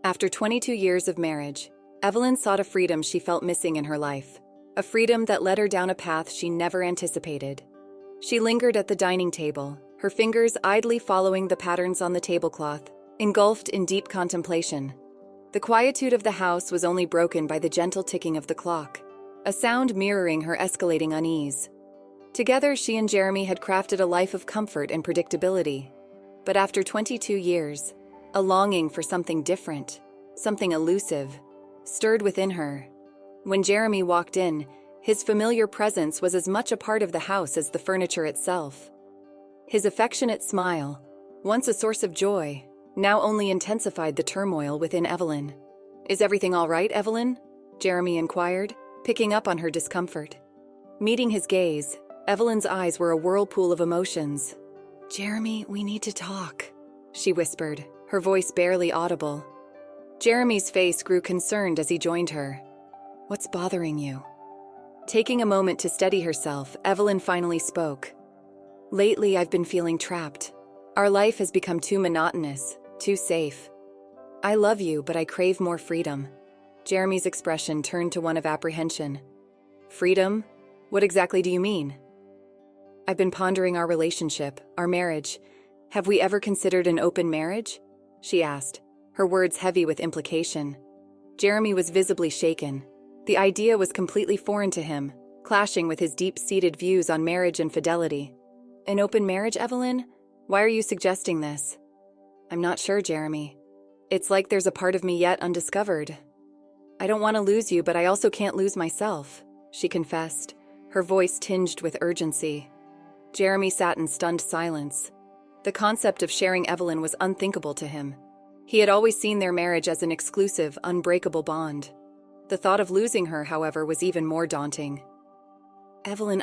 After 22 years of marriage, Evelyn sought a freedom she felt missing in her life, a freedom that led her down a path she never anticipated. She lingered at the dining table, her fingers idly following the patterns on the tablecloth, engulfed in deep contemplation. The quietude of the house was only broken by the gentle ticking of the clock, a sound mirroring her escalating unease. Together, she and Jeremy had crafted a life of comfort and predictability. But after 22 years, a longing for something different, something elusive, stirred within her. When Jeremy walked in, his familiar presence was as much a part of the house as the furniture itself. His affectionate smile, once a source of joy, now only intensified the turmoil within Evelyn. "Is everything all right, Evelyn?" Jeremy inquired, picking up on her discomfort. Meeting his gaze, Evelyn's eyes were a whirlpool of emotions. "Jeremy, we need to talk," she whispered, her voice barely audible. Jeremy's face grew concerned as he joined her. "What's bothering you?" Taking a moment to steady herself, Evelyn finally spoke. "Lately, I've been feeling trapped. Our life has become too monotonous, too safe. I love you, but I crave more freedom." Jeremy's expression turned to one of apprehension. "Freedom? What exactly do you mean?" "I've been pondering our relationship, our marriage. Have we ever considered an open marriage?" she asked, her words heavy with implication. Jeremy was visibly shaken. The idea was completely foreign to him, clashing with his deep-seated views on marriage and fidelity. "An open marriage, Evelyn? Why are you suggesting this?" "I'm not sure, Jeremy. It's like there's a part of me yet undiscovered. I don't want to lose you, but I also can't lose myself," she confessed, her voice tinged with urgency. Jeremy sat in stunned silence. The concept of sharing Evelyn was unthinkable to him. He had always seen their marriage as an exclusive, unbreakable bond. The thought of losing her, however, was even more daunting. "Evelyn,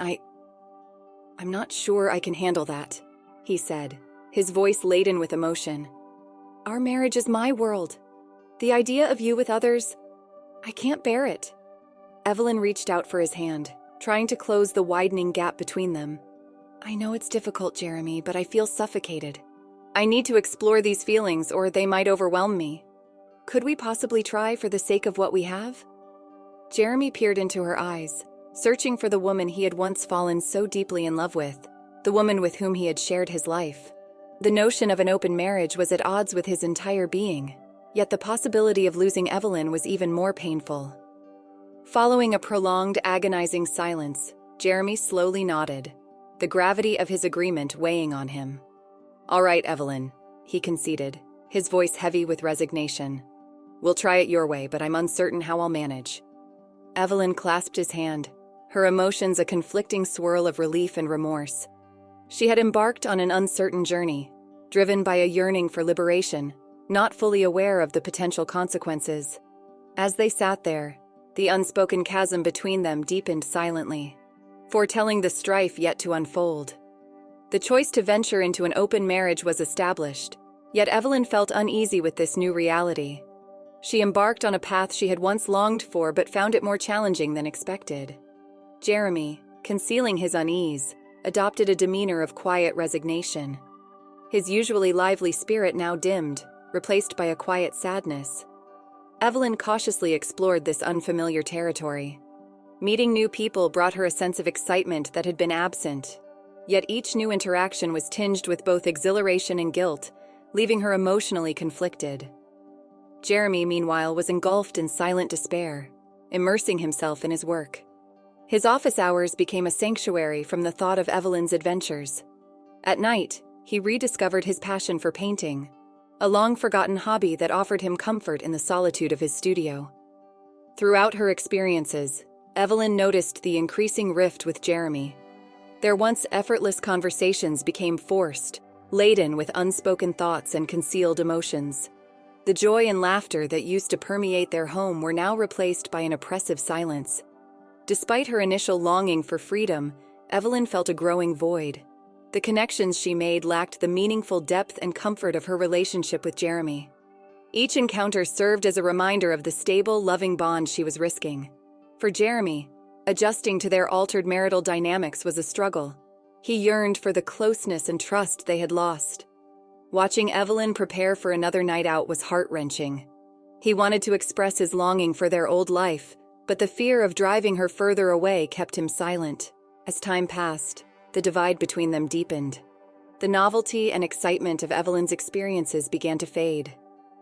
I'm not sure I can handle that," he said, his voice laden with emotion. "Our marriage is my world. The idea of you with others, I can't bear it." Evelyn reached out for his hand, trying to close the widening gap between them. "I know it's difficult, Jeremy, but I feel suffocated. I need to explore these feelings or they might overwhelm me. Could we possibly try for the sake of what we have?" Jeremy peered into her eyes, searching for the woman he had once fallen so deeply in love with, the woman with whom he had shared his life. The notion of an open marriage was at odds with his entire being, yet the possibility of losing Evelyn was even more painful. Following a prolonged, agonizing silence, Jeremy slowly nodded, the gravity of his agreement weighing on him. "All right, Evelyn," he conceded, his voice heavy with resignation. "We'll try it your way, but I'm uncertain how I'll manage." Evelyn clasped his hand, her emotions a conflicting swirl of relief and remorse. She had embarked on an uncertain journey, driven by a yearning for liberation, not fully aware of the potential consequences. As they sat there, the unspoken chasm between them deepened silently, foretelling the strife yet to unfold. The choice to venture into an open marriage was established, yet Evelyn felt uneasy with this new reality. She embarked on a path she had once longed for but found it more challenging than expected. Jeremy, concealing his unease, adopted a demeanor of quiet resignation. His usually lively spirit now dimmed, replaced by a quiet sadness. Evelyn cautiously explored this unfamiliar territory. Meeting new people brought her a sense of excitement that had been absent, yet each new interaction was tinged with both exhilaration and guilt, leaving her emotionally conflicted. Jeremy, meanwhile, was engulfed in silent despair, immersing himself in his work. His office hours became a sanctuary from the thought of Evelyn's adventures. At night, he rediscovered his passion for painting, a long-forgotten hobby that offered him comfort in the solitude of his studio. Throughout her experiences, Evelyn noticed the increasing rift with Jeremy. Their once effortless conversations became forced, laden with unspoken thoughts and concealed emotions. The joy and laughter that used to permeate their home were now replaced by an oppressive silence. Despite her initial longing for freedom, Evelyn felt a growing void. The connections she made lacked the meaningful depth and comfort of her relationship with Jeremy. Each encounter served as a reminder of the stable, loving bond she was risking. For Jeremy, adjusting to their altered marital dynamics was a struggle. He yearned for the closeness and trust they had lost. Watching Evelyn prepare for another night out was heart-wrenching. He wanted to express his longing for their old life, but the fear of driving her further away kept him silent. As time passed, the divide between them deepened. The novelty and excitement of Evelyn's experiences began to fade,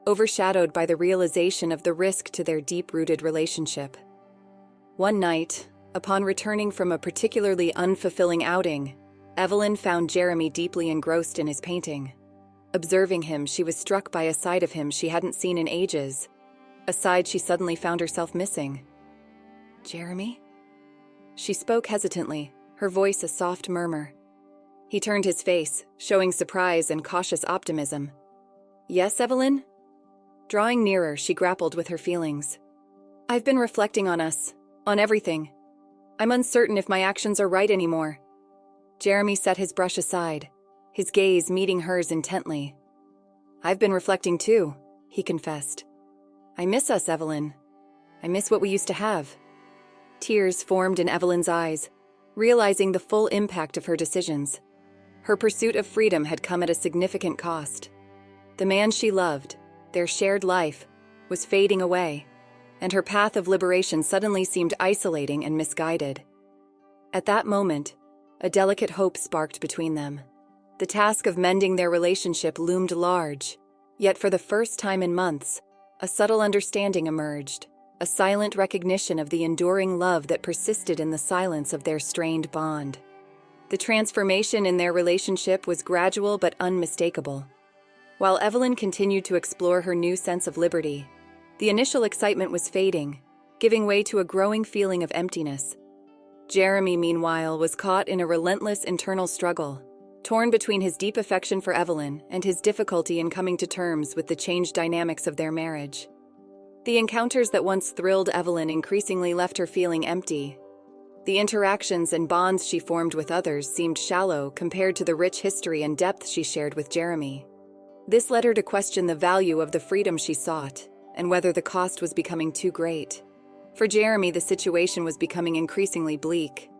overshadowed by the realization of the risk to their deep-rooted relationship. One night, upon returning from a particularly unfulfilling outing, Evelyn found Jeremy deeply engrossed in his painting. Observing him, she was struck by a side of him she hadn't seen in ages, a side she suddenly found herself missing. "Jeremy?" She spoke hesitantly, her voice a soft murmur. He turned his face, showing surprise and cautious optimism. "Yes, Evelyn?" Drawing nearer, she grappled with her feelings. "I've been reflecting on us, on everything. I'm uncertain if my actions are right anymore." Jeremy set his brush aside, his gaze meeting hers intently. "I've been reflecting too," he confessed. "I miss us, Evelyn. I miss what we used to have." Tears formed in Evelyn's eyes, realizing the full impact of her decisions. Her pursuit of freedom had come at a significant cost. The man she loved, their shared life, was fading away, and her path of liberation suddenly seemed isolating and misguided. At that moment, a delicate hope sparked between them. The task of mending their relationship loomed large, yet for the first time in months, a subtle understanding emerged, a silent recognition of the enduring love that persisted in the silence of their strained bond. The transformation in their relationship was gradual but unmistakable. While Evelyn continued to explore her new sense of liberty, the initial excitement was fading, giving way to a growing feeling of emptiness. Jeremy, meanwhile, was caught in a relentless internal struggle, torn between his deep affection for Evelyn and his difficulty in coming to terms with the changed dynamics of their marriage. The encounters that once thrilled Evelyn increasingly left her feeling empty. The interactions and bonds she formed with others seemed shallow compared to the rich history and depth she shared with Jeremy. This led her to question the value of the freedom she sought, and whether the cost was becoming too great. For Jeremy, the situation was becoming increasingly bleak.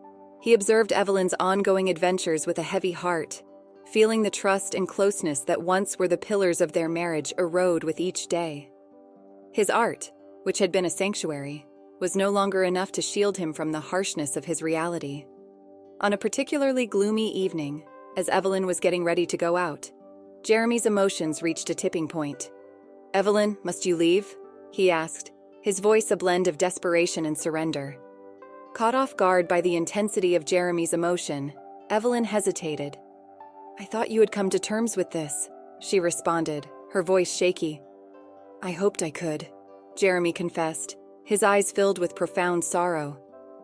He observed Evelyn's ongoing adventures with a heavy heart, feeling the trust and closeness that once were the pillars of their marriage erode with each day. His art, which had been a sanctuary, was no longer enough to shield him from the harshness of his reality. On a particularly gloomy evening, as Evelyn was getting ready to go out, Jeremy's emotions reached a tipping point. "Evelyn, must you leave?" he asked, his voice a blend of desperation and surrender. Caught off guard by the intensity of Jeremy's emotion, Evelyn hesitated. "I thought you had come to terms with this," she responded, her voice shaky. "I hoped I could," Jeremy confessed, his eyes filled with profound sorrow.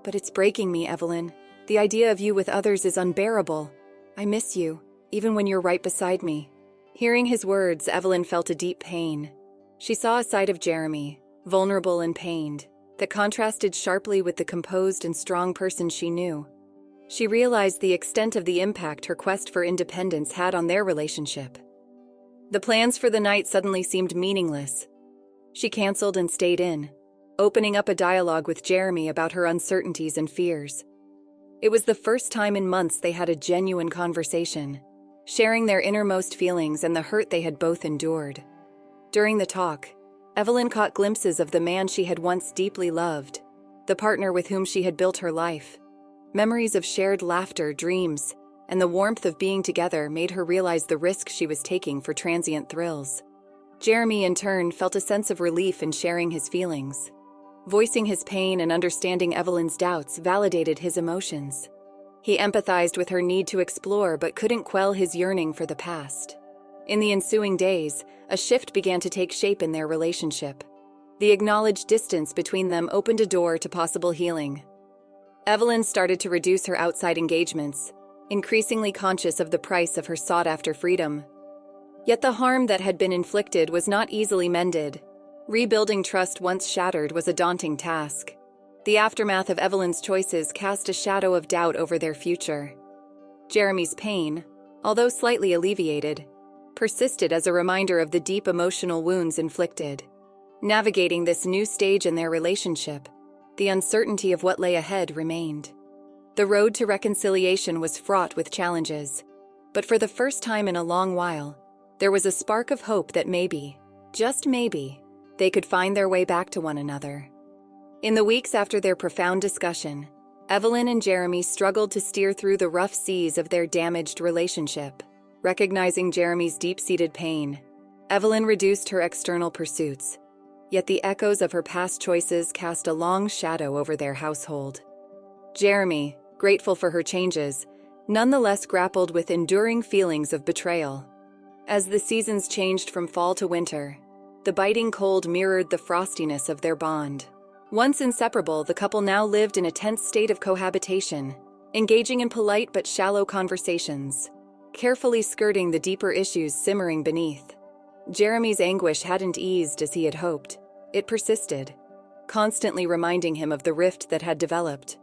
"But it's breaking me, Evelyn. The idea of you with others is unbearable. I miss you, even when you're right beside me." Hearing his words, Evelyn felt a deep pain. She saw a side of Jeremy, vulnerable and pained, that contrasted sharply with the composed and strong person she knew. She realized the extent of the impact her quest for independence had on their relationship. The plans for the night suddenly seemed meaningless. She canceled and stayed in, opening up a dialogue with Jeremy about her uncertainties and fears. It was the first time in months they had a genuine conversation, sharing their innermost feelings and the hurt they had both endured. During the talk, Evelyn caught glimpses of the man she had once deeply loved, the partner with whom she had built her life. Memories of shared laughter, dreams, and the warmth of being together made her realize the risk she was taking for transient thrills. Jeremy, in turn, felt a sense of relief in sharing his feelings. Voicing his pain and understanding Evelyn's doubts validated his emotions. He empathized with her need to explore but couldn't quell his yearning for the past. In the ensuing days, a shift began to take shape in their relationship. The acknowledged distance between them opened a door to possible healing. Evelyn started to reduce her outside engagements, increasingly conscious of the price of her sought-after freedom. Yet the harm that had been inflicted was not easily mended. Rebuilding trust once shattered was a daunting task. The aftermath of Evelyn's choices cast a shadow of doubt over their future. Jeremy's pain, although slightly alleviated, persisted as a reminder of the deep emotional wounds inflicted. Navigating this new stage in their relationship, the uncertainty of what lay ahead remained. The road to reconciliation was fraught with challenges, but for the first time in a long while, there was a spark of hope that maybe, just maybe, they could find their way back to one another. In the weeks after their profound discussion, Evelyn and Jeremy struggled to steer through the rough seas of their damaged relationship. Recognizing Jeremy's deep-seated pain, Evelyn reduced her external pursuits, yet the echoes of her past choices cast a long shadow over their household. Jeremy, grateful for her changes, nonetheless grappled with enduring feelings of betrayal. As the seasons changed from fall to winter, the biting cold mirrored the frostiness of their bond. Once inseparable, the couple now lived in a tense state of cohabitation, engaging in polite but shallow conversations, carefully skirting the deeper issues simmering beneath. Jeremy's anguish hadn't eased as he had hoped. It persisted, constantly reminding him of the rift that had developed.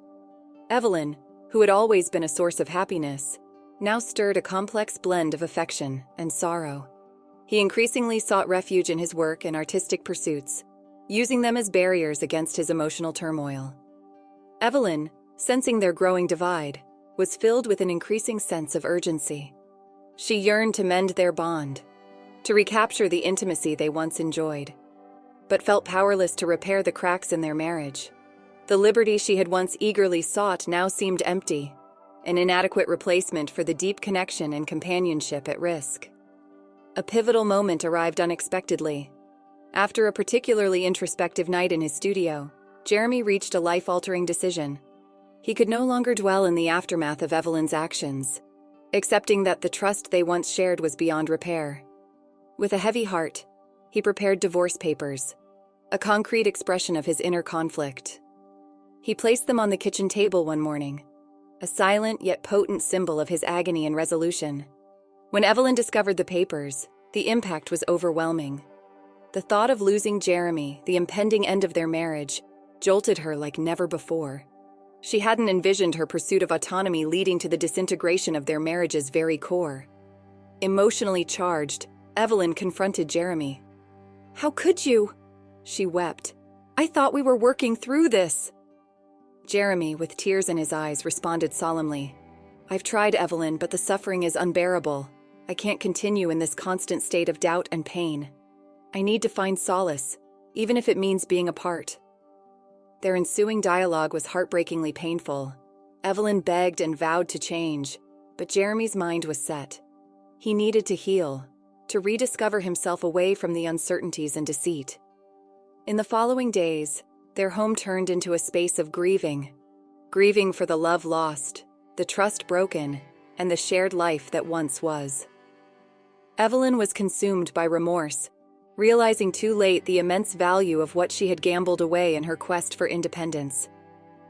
Evelyn, who had always been a source of happiness, now stirred a complex blend of affection and sorrow. He increasingly sought refuge in his work and artistic pursuits, using them as barriers against his emotional turmoil. Evelyn, sensing their growing divide, was filled with an increasing sense of urgency. She yearned to mend their bond, to recapture the intimacy they once enjoyed, but felt powerless to repair the cracks in their marriage. The liberty she had once eagerly sought now seemed empty, an inadequate replacement for the deep connection and companionship at risk. A pivotal moment arrived unexpectedly. After a particularly introspective night in his studio, Jeremy reached a life-altering decision. He could no longer dwell in the aftermath of Evelyn's actions, accepting that the trust they once shared was beyond repair. With a heavy heart, he prepared divorce papers, a concrete expression of his inner conflict. He placed them on the kitchen table one morning, a silent yet potent symbol of his agony and resolution. When Evelyn discovered the papers, the impact was overwhelming. The thought of losing Jeremy, the impending end of their marriage, jolted her like never before. She hadn't envisioned her pursuit of autonomy leading to the disintegration of their marriage's very core. Emotionally charged, Evelyn confronted Jeremy. "How could you?" she wept. "I thought we were working through this." Jeremy, with tears in his eyes, responded solemnly. "I've tried, Evelyn, but the suffering is unbearable. I can't continue in this constant state of doubt and pain. I need to find solace, even if it means being apart." Their ensuing dialogue was heartbreakingly painful. Evelyn begged and vowed to change, but Jeremy's mind was set. He needed to heal, to rediscover himself away from the uncertainties and deceit. In the following days, their home turned into a space of grieving for the love lost, the trust broken, and the shared life that once was. Evelyn was consumed by remorse, realizing too late the immense value of what she had gambled away in her quest for independence.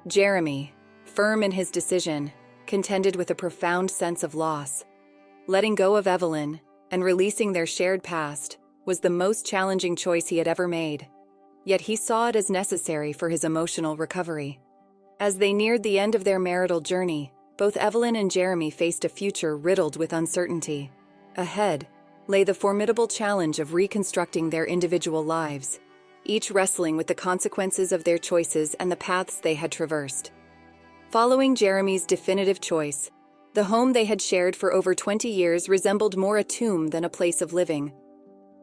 Jeremy, firm in his decision, contended with a profound sense of loss. Letting go of Evelyn and releasing their shared past was the most challenging choice he had ever made, yet he saw it as necessary for his emotional recovery. As they neared the end of their marital journey, both Evelyn and Jeremy faced a future riddled with uncertainty. Ahead lay the formidable challenge of reconstructing their individual lives, each wrestling with the consequences of their choices and the paths they had traversed. Following Jeremy's definitive choice, the home they had shared for over 20 years resembled more a tomb than a place of living.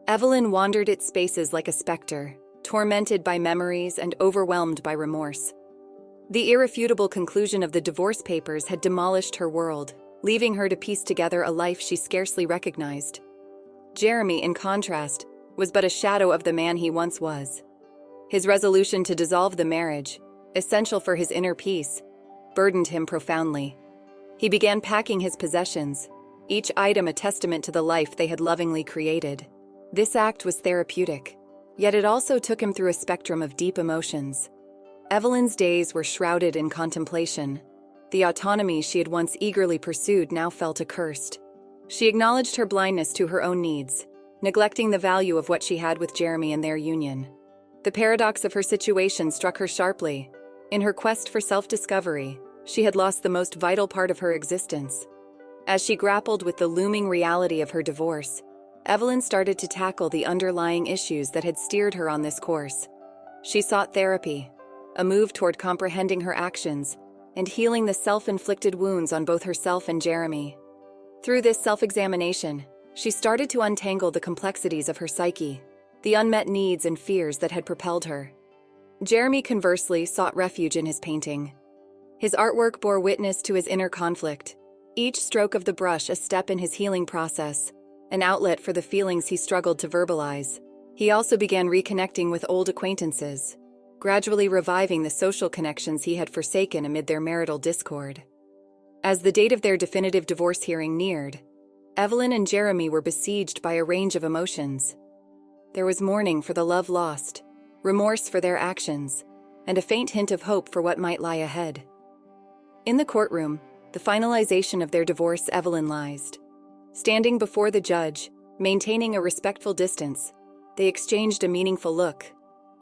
Evelyn wandered its spaces like a specter, tormented by memories and overwhelmed by remorse. The irrefutable conclusion of the divorce papers had demolished her world, leaving her to piece together a life she scarcely recognized. Jeremy, in contrast, was but a shadow of the man he once was. His resolution to dissolve the marriage, essential for his inner peace, burdened him profoundly. He began packing his possessions, each item a testament to the life they had lovingly created. This act was therapeutic, yet it also took him through a spectrum of deep emotions. Evelyn's days were shrouded in contemplation. The autonomy she had once eagerly pursued now felt accursed. She acknowledged her blindness to her own needs, neglecting the value of what she had with Jeremy and their union. The paradox of her situation struck her sharply. In her quest for self-discovery, she had lost the most vital part of her existence. As she grappled with the looming reality of her divorce, Evelyn started to tackle the underlying issues that had steered her on this course. She sought therapy, a move toward comprehending her actions and healing the self-inflicted wounds on both herself and Jeremy. Through this self-examination, she started to untangle the complexities of her psyche. the unmet needs and fears that had propelled her. Jeremy, conversely, sought refuge in his painting. His artwork bore witness to his inner conflict, each stroke of the brush a step in his healing process, an outlet for the feelings he struggled to verbalize. He also began reconnecting with old acquaintances, gradually reviving the social connections he had forsaken amid their marital discord. As the date of their definitive divorce hearing neared, Evelyn and Jeremy were besieged by a range of emotions. There was mourning for the love lost, remorse for their actions, and a faint hint of hope for what might lie ahead. In the courtroom, the finalization of their divorce evidentized. Standing before the judge, maintaining a respectful distance, they exchanged a meaningful look,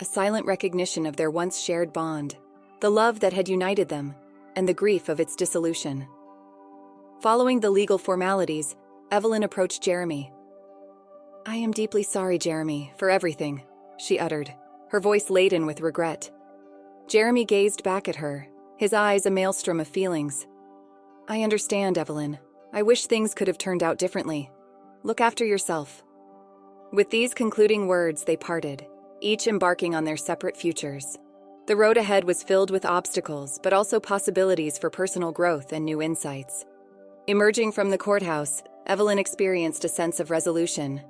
a silent recognition of their once shared bond, the love that had united them, and the grief of its dissolution. Following the legal formalities, Evelyn approached Jeremy. "I am deeply sorry, Jeremy, for everything," she uttered, her voice laden with regret. Jeremy gazed back at her, his eyes a maelstrom of feelings. "I understand, Evelyn. I wish things could have turned out differently. Look after yourself." With these concluding words, they parted, each embarking on their separate futures. The road ahead was filled with obstacles, but also possibilities for personal growth and new insights. Emerging from the courthouse, Evelyn experienced a sense of resolution.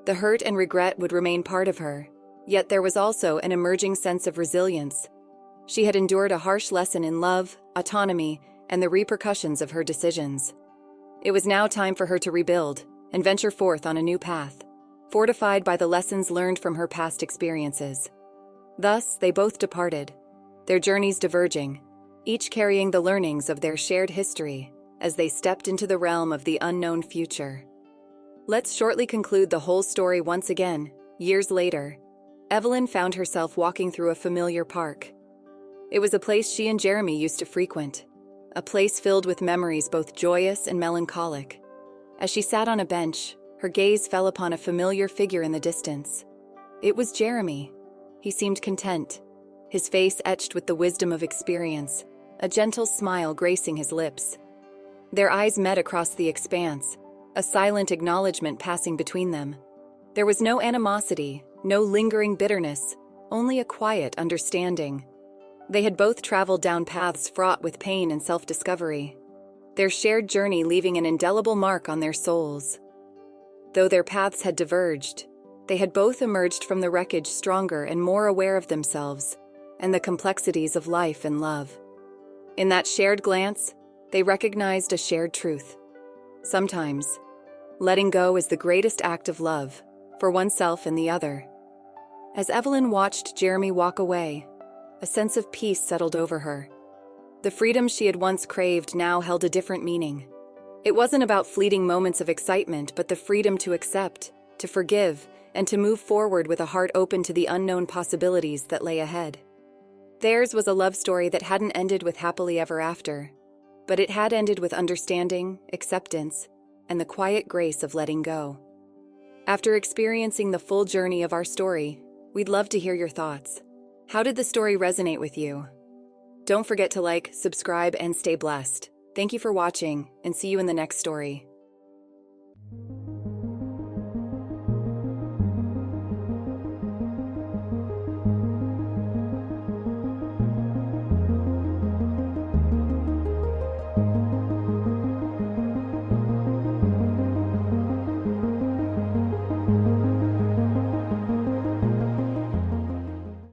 The hurt and regret would remain part of her, yet there was also an emerging sense of resilience. She had endured a harsh lesson in love, autonomy, and the repercussions of her decisions. It was now time for her to rebuild and venture forth on a new path, fortified by the lessons learned from her past experiences. Thus, they both departed, their journeys diverging, each carrying the learnings of their shared history as they stepped into the realm of the unknown future. Let's shortly conclude the whole story once again. Years later, Evelyn found herself walking through a familiar park. It was a place she and Jeremy used to frequent, a place filled with memories both joyous and melancholic. As she sat on a bench, her gaze fell upon a familiar figure in the distance. It was Jeremy. He seemed content, his face etched with the wisdom of experience, a gentle smile gracing his lips. Their eyes met across the expanse, a silent acknowledgement passing between them. There was no animosity, no lingering bitterness, only a quiet understanding. They had both traveled down paths fraught with pain and self-discovery, their shared journey leaving an indelible mark on their souls. Though their paths had diverged, they had both emerged from the wreckage stronger and more aware of themselves and the complexities of life and love. In that shared glance, they recognized a shared truth. Sometimes, letting go is the greatest act of love, for oneself and the other. As Evelyn watched Jeremy walk away, a sense of peace settled over her. The freedom she had once craved now held a different meaning. It wasn't about fleeting moments of excitement, but the freedom to accept, to forgive, and to move forward with a heart open to the unknown possibilities that lay ahead. Theirs was a love story that hadn't ended with happily ever after, but it had ended with understanding, acceptance, and the quiet grace of letting go. After experiencing the full journey of our story, we'd love to hear your thoughts. How did the story resonate with you? Don't forget to like, subscribe, and stay blessed. Thank you for watching, and see you in the next story.